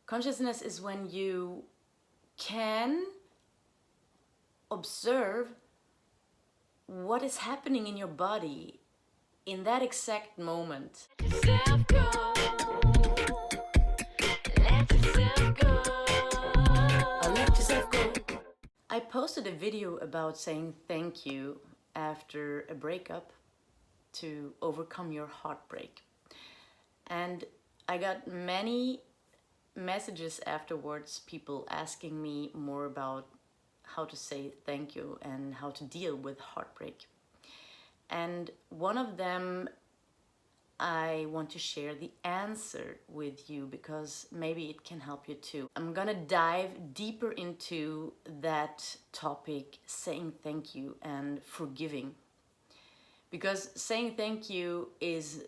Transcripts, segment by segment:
Consciousness is when you can observe what is happening in your body in that exact moment. Let yourself go. Let yourself go. Let yourself go. I posted a video about saying thank you after a breakup to overcome your heartbreak. And I got many messages afterwards, people asking me more about how to say thank you and how to deal with heartbreak. And one of them, I want to share the answer with you because maybe it can help you too. I'm gonna dive deeper into that topic, saying thank you and forgiving. Because saying thank you is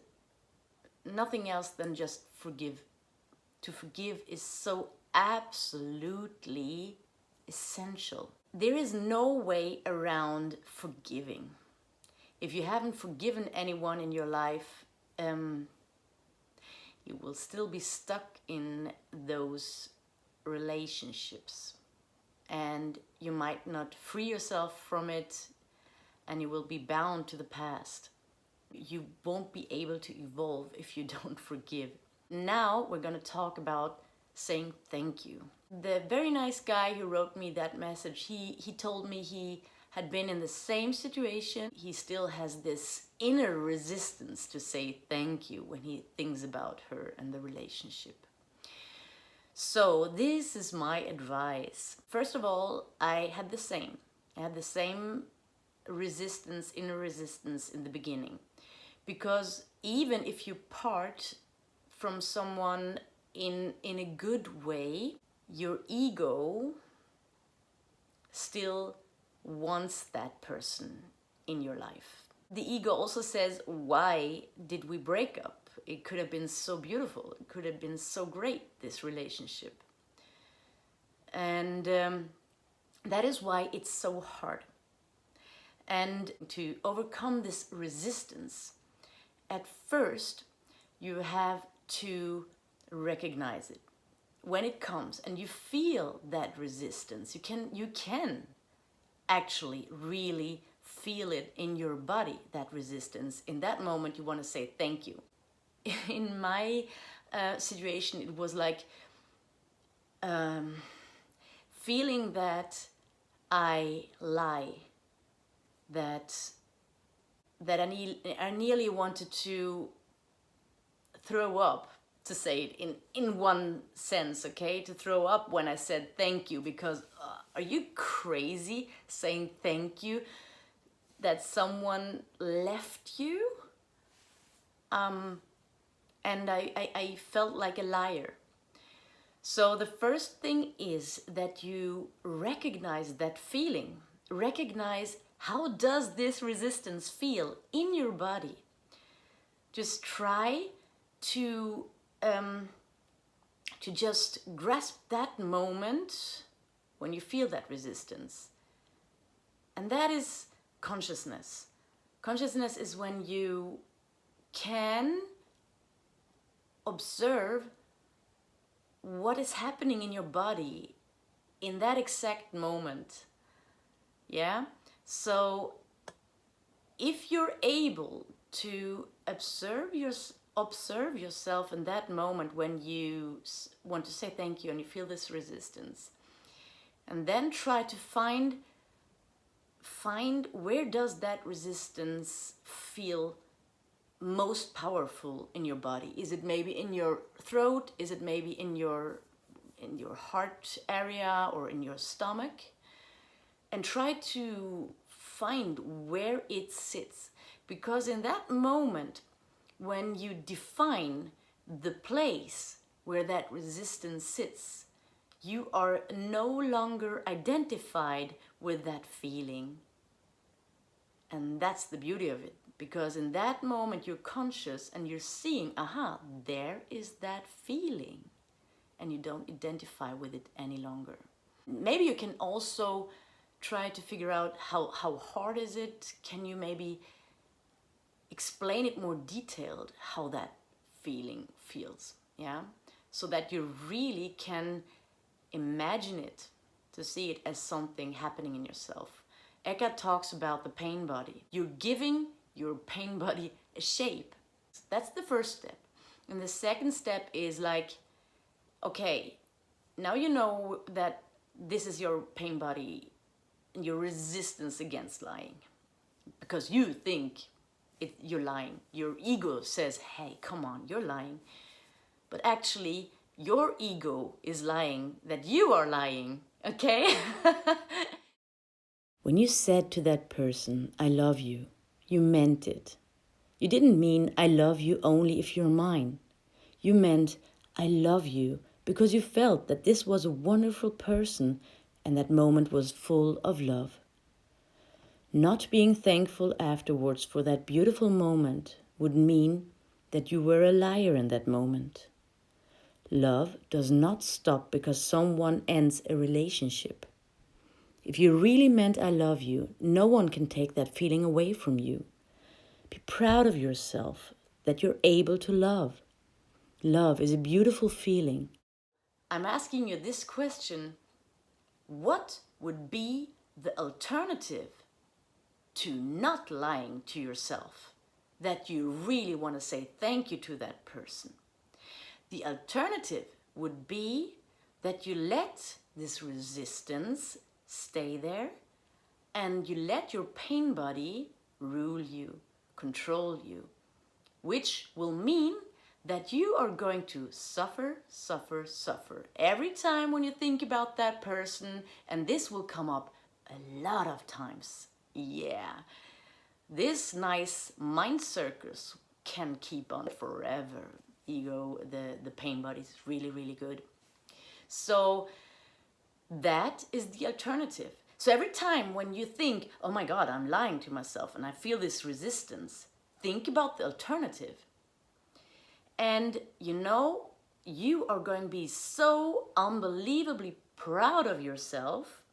nothing else than just forgive. To forgive is so absolutely essential. There is no way around forgiving. If you haven't forgiven anyone in your life, you will still be stuck in those relationships. And you might not free yourself from it, and you will be bound to the past. You won't be able to evolve if you don't forgive. Now we're going to talk about saying thank you. The very nice guy who wrote me that message, he told me he had been in the same situation. He still has this inner resistance to say thank you when he thinks about her and the relationship. So this is my advice. First of all, I had the same resistance, inner resistance in the beginning. Because even if you part from someone in a good way, your ego still wants that person in your life. The ego also says, why did we break up? It could have been so beautiful. It could have been so great, this relationship. And that is why it's so hard. And to overcome this resistance, at first, you have to recognize it. When it comes and you feel that resistance, you can actually really feel it in your body, that resistance. In that moment, you want to say thank you. In my situation, it was like feeling that I lie, that I nearly wanted to throw up, to say it in one sense, okay? To throw up when I said thank you, because are you crazy saying thank you that someone left you? And I felt like a liar. So the first thing is that you recognize that feeling. Recognize, how does this resistance feel in your body? Just try to just grasp that moment when you feel that resistance. And that is consciousness. Consciousness is when you can observe what is happening in your body in that exact moment. Yeah? So if you're able to observe yourself in that moment when you want to say thank you and you feel this resistance, and then try to find where does that resistance feel most powerful in your body. Is it maybe in your throat? Is it maybe in your heart area or in your stomach? And try to find where it sits. Because in that moment, when you define the place where that resistance sits, you are no longer identified with that feeling. And that's the beauty of it. Because in that moment, you're conscious and you're seeing, aha, there is that feeling. And you don't identify with it any longer. Maybe you can also try to figure out how hard is it. Can you maybe explain it more detailed, how that feeling feels? Yeah. so that you really can imagine it, to see it as something happening in yourself. Eckhart talks about the pain body. You're giving your pain body a shape. That's the first step. And the second step is like, okay, now you know that this is your pain body and your resistance against lying. Because you think you're lying. Your ego says, hey, come on, you're lying. But actually, your ego is lying that you are lying, okay? When you said to that person, I love you, you meant it. You didn't mean I love you only if you're mine. You meant I love you because you felt that this was a wonderful person and that moment was full of love. Not being thankful afterwards for that beautiful moment would mean that you were a liar in that moment. Love does not stop because someone ends a relationship. If you really meant I love you, no one can take that feeling away from you. Be proud of yourself that you're able to love. Love is a beautiful feeling. I'm asking you this question: what would be the alternative to not lying to yourself, that you really want to say thank you to that person? The alternative would be that you let this resistance stay there and you let your pain body rule you, control you, which will mean that you are going to suffer, suffer, suffer every time when you think about that person, and this will come up a lot of times. Yeah, this nice mind circus can keep on forever. Ego, the pain body is really, really good. So that is the alternative. So every time when you think, oh my God, I'm lying to myself and I feel this resistance, think about the alternative. And you know, you are going to be so unbelievably proud of yourself.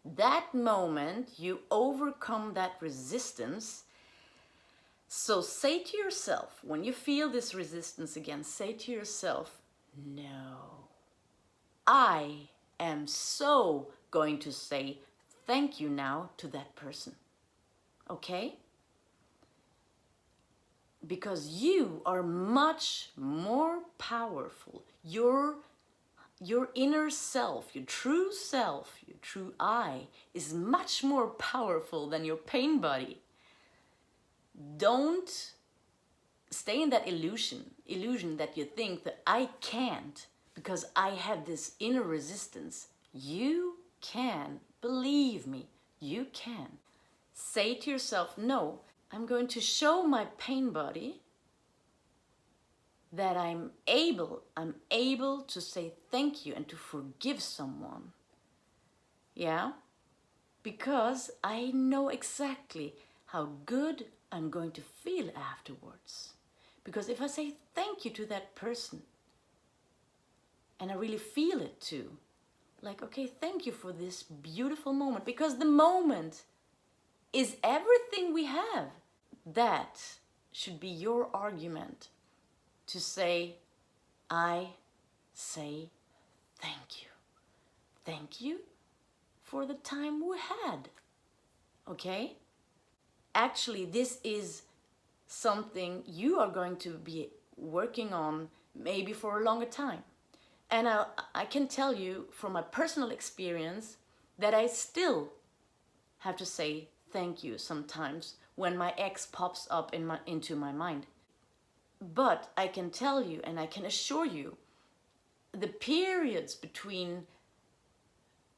That moment you overcome that resistance. So say to yourself, when you feel this resistance again, say to yourself, no, I am so going to say thank you now to that person. Okay? Because you are much more powerful. Your inner self, your true I, is much more powerful than your pain body. Don't stay in that illusion that you think that I can't because I have this inner resistance. You can, believe me, you can. Say to yourself, no, I'm going to show my pain body that I'm able to say thank you and to forgive someone. Yeah? Because I know exactly how good I'm going to feel afterwards. Because if I say thank you to that person, and I really feel it too, like, okay, thank you for this beautiful moment, because the moment is everything we have. That should be your argument to say, I say thank you. Thank you for the time we had. Okay? Actually, this is something you are going to be working on maybe for a longer time. And I can tell you from my personal experience that I still have to say thank you sometimes when my ex pops up into my mind. But I can tell you and I can assure you, the periods between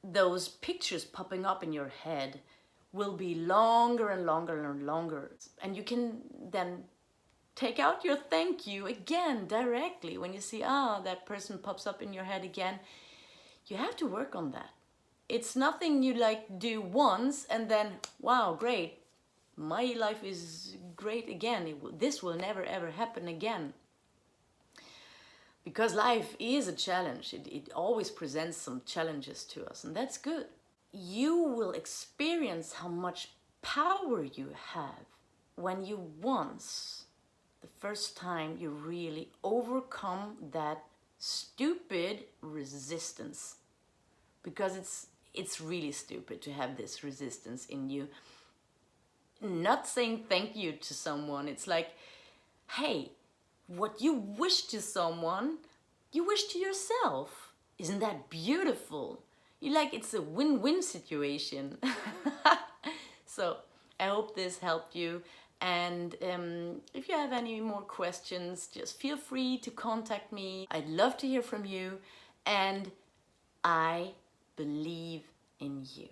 those pictures popping up in your head will be longer and longer and longer. And you can then take out your thank you again directly when you see, that person pops up in your head again. You have to work on that. It's nothing you do once and then, wow, great, my life is great again. This will never ever happen again. Because life is a challenge. It always presents some challenges to us, and that's good. You will experience how much power you have when you once, the first time you really overcome that stupid resistance, because it's really stupid to have this resistance in you. Not saying thank you to someone. It's like, hey, what you wish to someone, you wish to yourself. Isn't that beautiful? You like, it's a win-win situation. So I hope this helped you. And if you have any more questions, just feel free to contact me. I'd love to hear from you. And I believe in you.